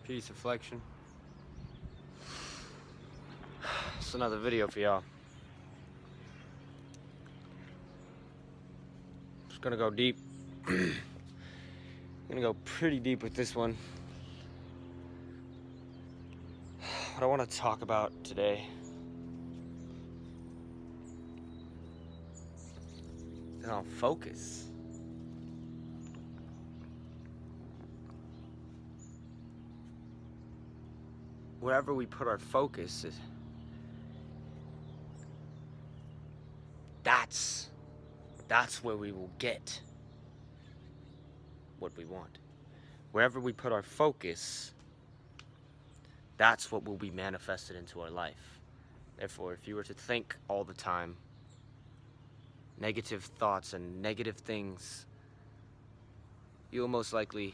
Peace, Reflection. It's another video for y'all. Just gonna go deep. Gonna go pretty deep with this one. What I want to talk about today is on focus. Wherever we put our focus, that's where we will get what we want. Wherever we put our focus, that's what will be manifested into our life. Therefore, if you were to think all the time negative thoughts and negative things, you'll most likely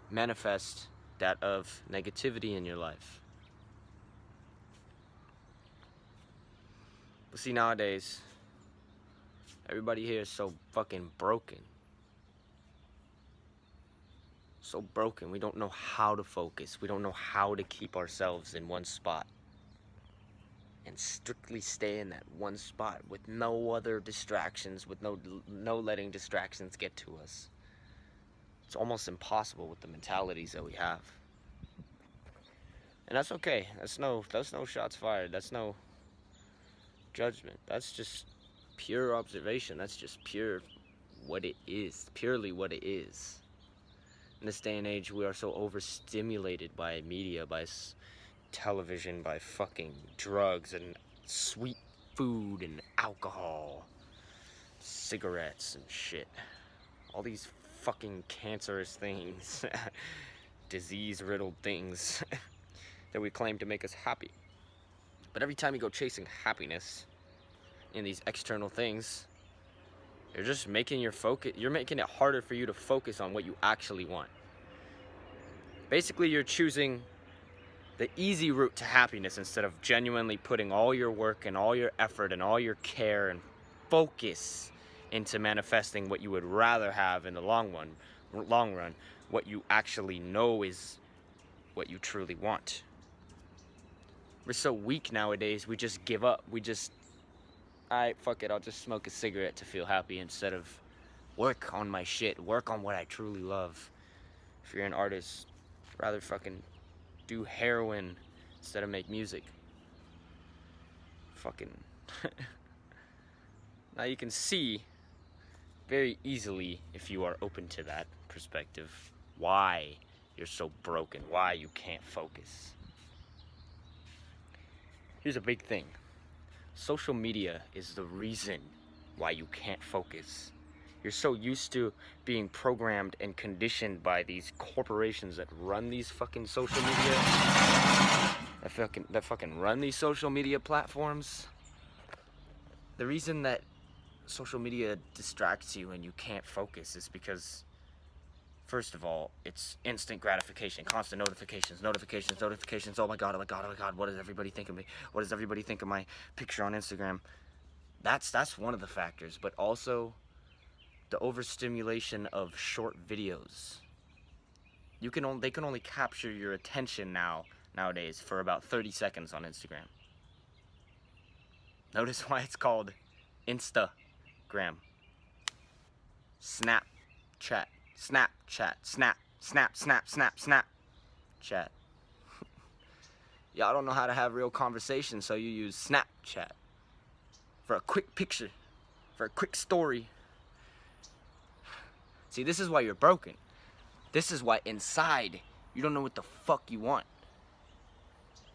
manifest that of negativity in your life. But see, nowadays, everybody here is so fucking broken. So broken. We don't know how to focus. We don't know how to keep ourselves in one spot and strictly stay in that one spot with no other distractions, with no letting distractions get to us. It's almost impossible with the mentalities that we have. And that's okay. That's no shots fired. That's no judgment. That's just pure observation. That's just pure what it is, purely what it is. In this day and age, we are so overstimulated by media, by television, by fucking drugs and sweet food and alcohol, cigarettes and shit. All these fucking cancerous things, disease-riddled things that we claim to make us happy. But every time you go chasing happiness in these external things, you're just making you're making it harder for you to focus on what you actually want. Basically, you're choosing the easy route to happiness instead of genuinely putting all your work and all your effort and all your care and focus into manifesting what you would rather have in the long run, what you actually know is what you truly want. We're so weak nowadays, we just give up. Alright, fuck it, I'll just smoke a cigarette to feel happy instead of work on my shit, work on what I truly love. If you're an artist, rather fucking do heroin instead of make music. Fucking. Now you can see very easily, if you are open to that perspective, why you're so broken, why you can't focus. Here's a big thing. Social media is the reason why you can't focus. You're so used to being programmed and conditioned by these corporations that run these fucking social media, that fucking run these social media platforms. The reason that social media distracts you and you can't focus is because, first of all, it's instant gratification, constant notifications. Oh my god, what does everybody think of me? What does everybody think of my picture on Instagram? That's one of the factors, but also the overstimulation of short videos. They can only capture your attention nowadays for about 30 seconds on Instagram. Notice why it's called Instagram. Snapchat. Snap. Chat. Y'all don't know how to have real conversations, so you use Snapchat for a quick picture, for a quick story. See, this is why you're broken. This is why inside you don't know what the fuck you want.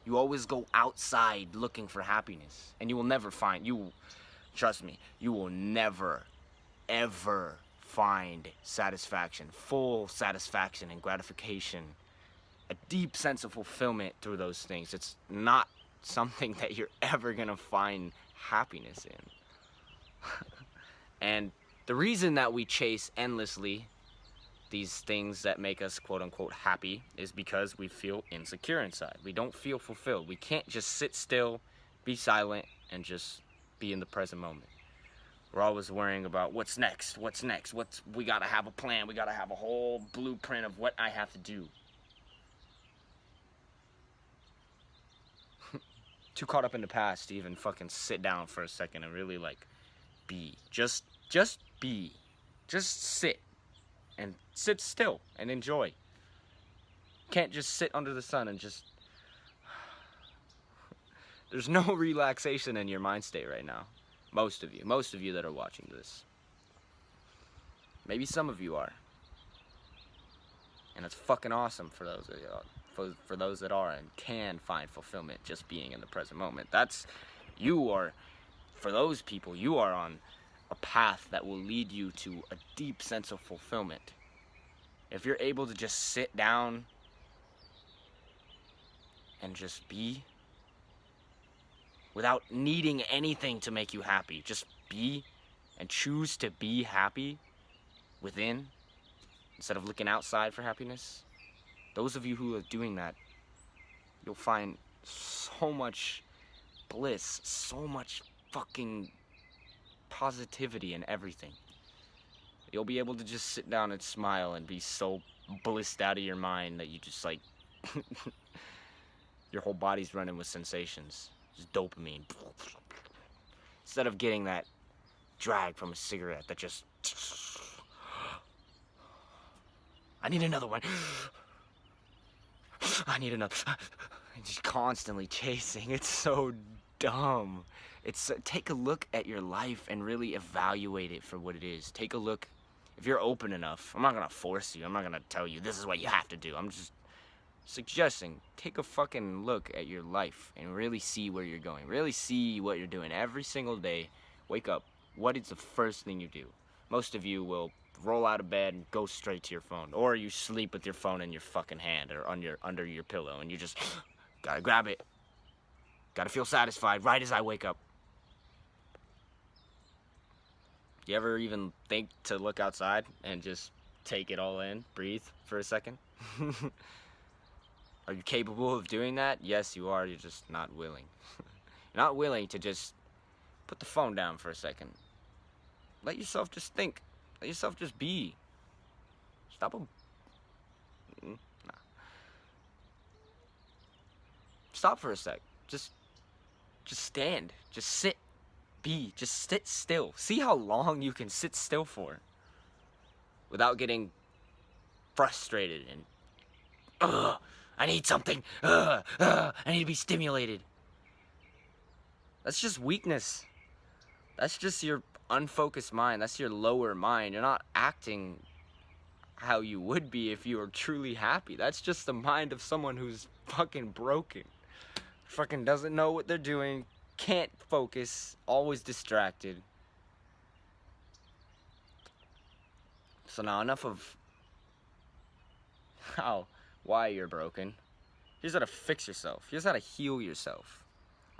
You always go outside looking for happiness, and you will never find, trust me, you will never, ever find satisfaction, full satisfaction and gratification, a deep sense of fulfillment through those things. It's not something that you're ever gonna find happiness in. And the reason that we chase endlessly these things that make us quote unquote happy is because we feel insecure inside. We don't feel fulfilled. We can't just sit still, be silent, and just be in the present moment. We're always worrying about what's next, we gotta have a plan, we gotta have a whole blueprint of what I have to do. too caught up in the past to even fucking sit down for a second and really like be. Just be. Just sit. And sit still and enjoy. Can't just sit under the sun and just... There's no relaxation in your mind state right now. Most of you that are watching this. Maybe some of you are. And it's fucking awesome for those that are, for those that are and can find fulfillment just being in the present moment. For those people, you are on a path that will lead you to a deep sense of fulfillment. If you're able to just sit down and just be without needing anything to make you happy, just be and choose to be happy within instead of looking outside for happiness, those of you who are doing that, you'll find so much bliss, so much fucking positivity in everything. You'll be able to just sit down and smile and be so blissed out of your mind that you just like your whole body's running with sensations, just dopamine, instead of getting that drag from a cigarette that just I need another one, I need another, and just constantly chasing. It's so dumb. It's take a look at your life and really evaluate it for what it is. Take a look. If you're open enough, I'm not gonna force you. I'm not gonna tell you this is what you have to do. I'm just suggesting, take a fucking look at your life and really see where you're going. Really see what you're doing every single day. Wake up. What is the first thing you do? Most of you will roll out of bed and go straight to your phone, or you sleep with your phone in your fucking hand or under your pillow, and you just gotta grab it. Gotta feel satisfied right as I wake up. You ever even think to look outside and just take it all in, breathe for a second? Are you capable of doing that? Yes, you are. You're just not willing. You're not willing to just put the phone down for a second. Let yourself just think. Let yourself just be. Stop. Nah. Stop for a sec. Just stand. Just sit. Be. Just sit still. See how long you can sit still for without getting frustrated and I need something. I need to be stimulated. That's just weakness. That's just your unfocused mind. That's your lower mind. You're not acting how you would be if you were truly happy. That's just the mind of someone who's fucking broken. Fucking doesn't know what they're doing. Can't focus. Always distracted. So now enough of why you're broken. Here's how to fix yourself. Here's how to heal yourself.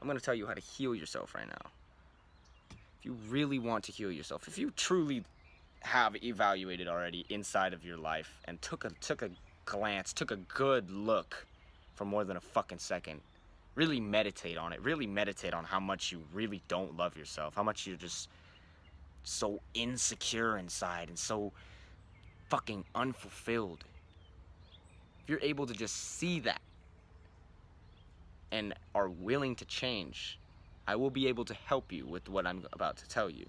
I'm going to tell you how to heal yourself right now. If you really want to heal yourself, if you truly have evaluated already inside of your life and took a glance, took a good look for more than a fucking second, really meditate on it. Really meditate on how much you really don't love yourself, how much you're just so insecure inside and so fucking unfulfilled. If you're able to just see that and are willing to change, I will be able to help you with what I'm about to tell you.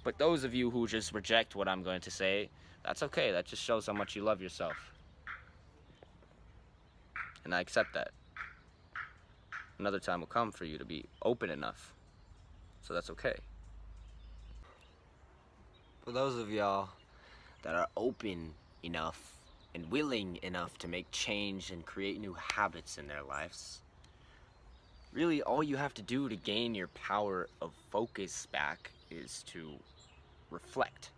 But those of you who just reject what I'm going to say, that's okay. That just shows how much you love yourself. And I accept that. Another time will come for you to be open enough. So that's okay. For those of y'all that are open enough and willing enough to make change and create new habits in their lives, really all you have to do to gain your power of focus back is to reflect.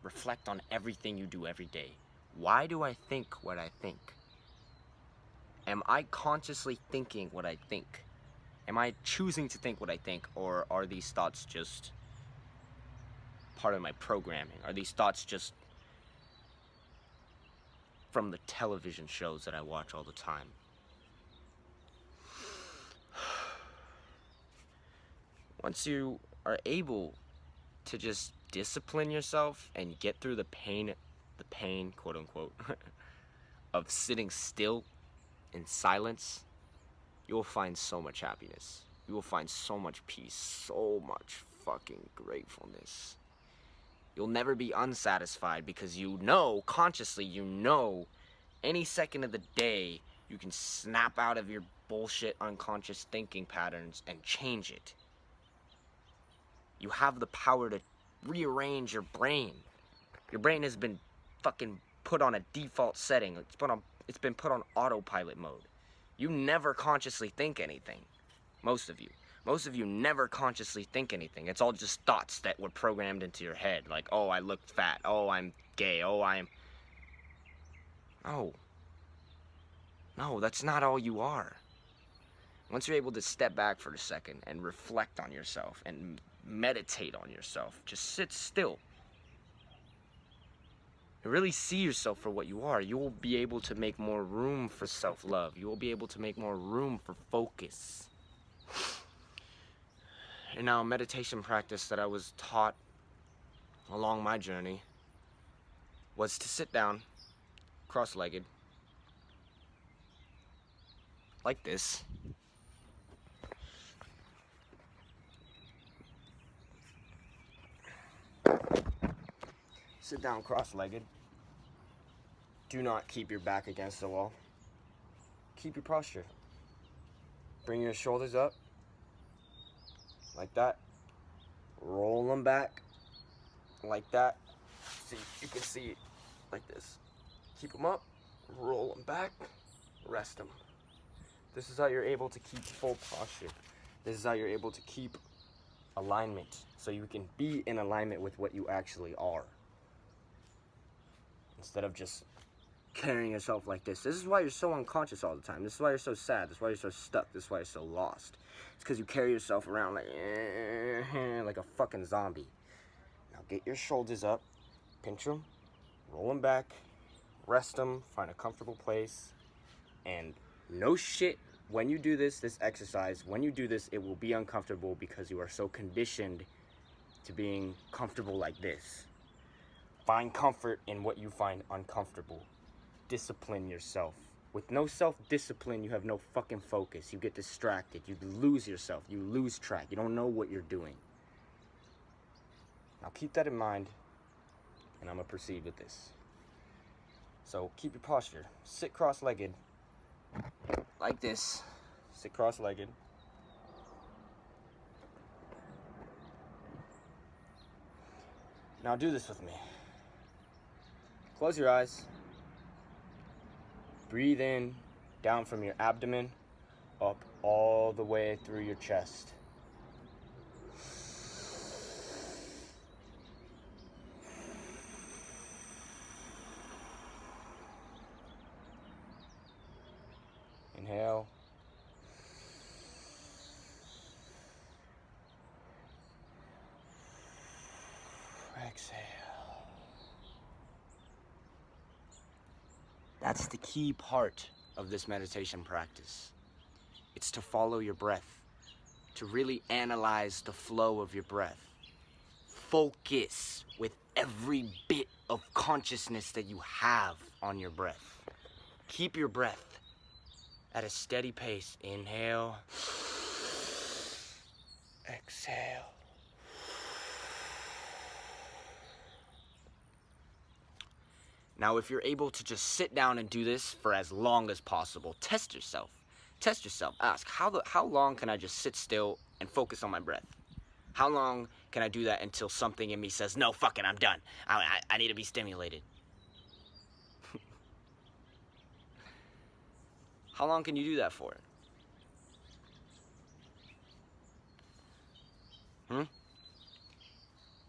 Reflect on everything you do every day. Why do I think what I think? Am I consciously thinking what I think? Am I choosing to think what I think, or are these thoughts just part of my programming? Are these thoughts just from the television shows that I watch all the time? Once you are able to just discipline yourself and get through the pain, quote unquote, of sitting still in silence, you'll find so much happiness. You will find so much peace, so much fucking gratefulness. You'll never be unsatisfied because you know, consciously, you know, any second of the day, you can snap out of your bullshit unconscious thinking patterns and change it. You have the power to rearrange your brain. Your brain has been fucking put on a default setting. It's been put on autopilot mode. You never consciously think anything. Most of you never consciously think anything. It's all just thoughts that were programmed into your head. Like, oh, I look fat. Oh, I'm gay. Oh, I'm... No, that's not all you are. Once you're able to step back for a second and reflect on yourself and meditate on yourself, just sit still and really see yourself for what you are, you will be able to make more room for self-love. You will be able to make more room for focus. And now, a meditation practice that I was taught along my journey was to sit down, cross-legged, like this. Sit down cross-legged. Do not keep your back against the wall. Keep your posture. Bring your shoulders up, like that. Roll them back, like that. See, you can see it like this. Keep them up, roll them back, rest them. This is how you're able to keep full posture. This is how you're able to keep alignment, so you can be in alignment with what you actually are, instead of just carrying yourself like this. This is why you're so unconscious all the time. This is why you're so sad. This is why you're so stuck. This is why you're so lost. It's because you carry yourself around like a fucking zombie. Now get your shoulders up, pinch them, roll them back, rest them, find a comfortable place, and no shit, when you do this exercise, when you do this, it will be uncomfortable because you are so conditioned to being comfortable like this. Find comfort in what you find uncomfortable. Discipline yourself. With no self-discipline, you have no fucking focus. You get distracted. You lose yourself. You lose track. You don't know what you're doing. Now keep that in mind, and I'm going to proceed with this. So keep your posture. Sit cross-legged, like this. Sit cross-legged. Now do this with me. Close your eyes. Breathe in, down from your abdomen, up all the way through your chest. Inhale. Exhale. That's the key part of this meditation practice. It's to follow your breath, to really analyze the flow of your breath. Focus with every bit of consciousness that you have on your breath. Keep your breath at a steady pace. Inhale. Exhale. Now, if you're able to just sit down and do this for as long as possible, test yourself. Test yourself. Ask, how long can I just sit still and focus on my breath? How long can I do that until something in me says, no, fuck it, I'm done. I need to be stimulated. How long can you do that for?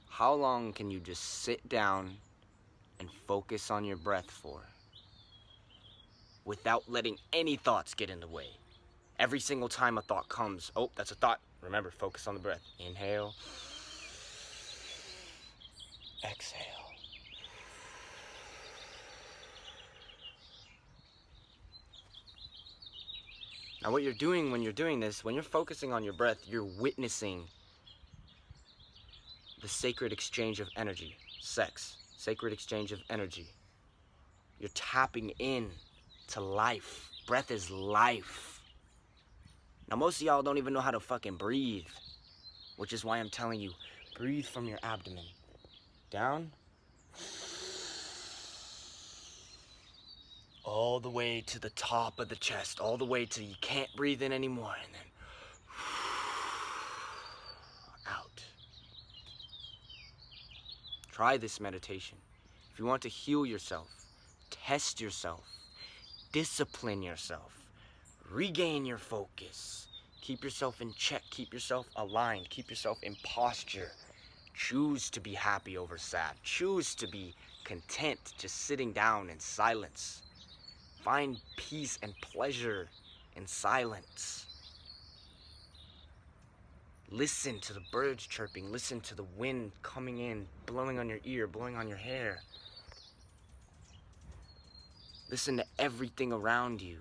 How long can you just sit down and focus on your breath for, without letting any thoughts get in the way? Every single time a thought comes, oh, that's a thought. Remember, focus on the breath. Inhale. Exhale. Now what you're doing when you're doing this, when you're focusing on your breath, you're witnessing the sacred exchange of energy. Sex. Sacred exchange of energy. You're tapping in to life. Breath is life. Now, most of y'all don't even know how to fucking breathe, which is why I'm telling you, breathe from your abdomen. Down. All the way to the top of the chest, all the way till you can't breathe in anymore, and then out. Try this meditation. If you want to heal yourself, test yourself, discipline yourself, regain your focus, keep yourself in check, keep yourself aligned, keep yourself in posture. Choose to be happy over sad. Choose to be content just sitting down in silence. Find peace and pleasure in silence. Listen to the birds chirping. Listen to the wind coming in, blowing on your ear, blowing on your hair. Listen to everything around you.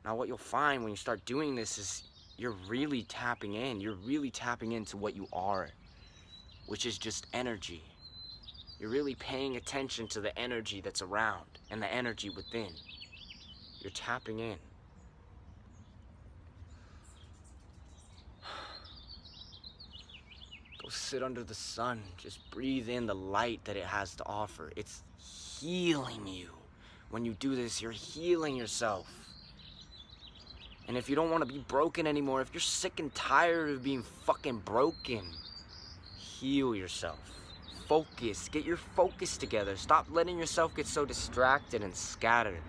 Now, what you'll find when you start doing this is you're really tapping in. You're really tapping into what you are, which is just energy. You're really paying attention to the energy that's around and the energy within. You're tapping in. Go sit under the sun. Just breathe in the light that it has to offer. It's healing you. When you do this, you're healing yourself. And if you don't want to be broken anymore, if you're sick and tired of being fucking broken, heal yourself. Focus. Get your focus together. Stop letting yourself get so distracted and scattered.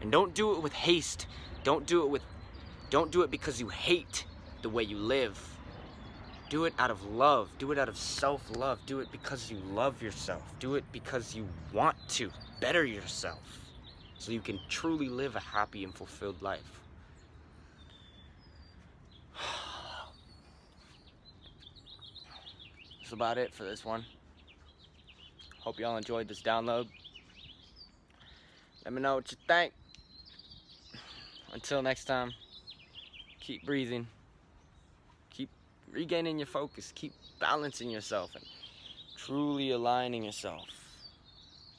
And don't do it with haste. Don't do it because you hate the way you live. Do it out of love. Do it out of self-love. Do it because you love yourself. Do it because you want to better yourself so you can truly live a happy and fulfilled life. That's about it for this one. Hope y'all enjoyed this download. Let me know what you think. Until next time, keep breathing. Keep regaining your focus. Keep balancing yourself and truly aligning yourself.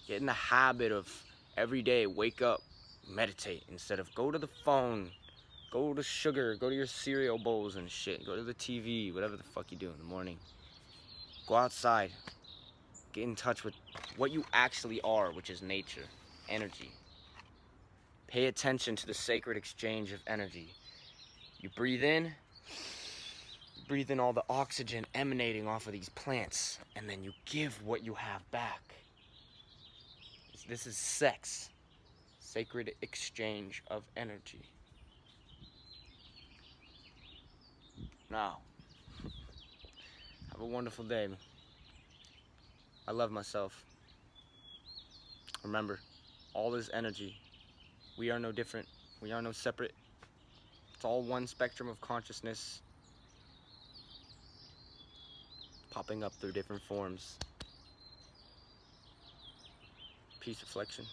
Get in the habit of every day, wake up, meditate instead of go to the phone, go to sugar, go to your cereal bowls and shit, go to the TV, whatever the fuck you do in the morning. Go outside. Get in touch with what you actually are, which is nature, energy. Pay attention to the sacred exchange of energy. You breathe in all the oxygen emanating off of these plants, and then you give what you have back. This is sex. Sacred exchange of energy. Now, have a wonderful day. I love myself. Remember, all is energy. We are no different. We are no separate. It's all one spectrum of consciousness popping up through different forms. Peace reflection.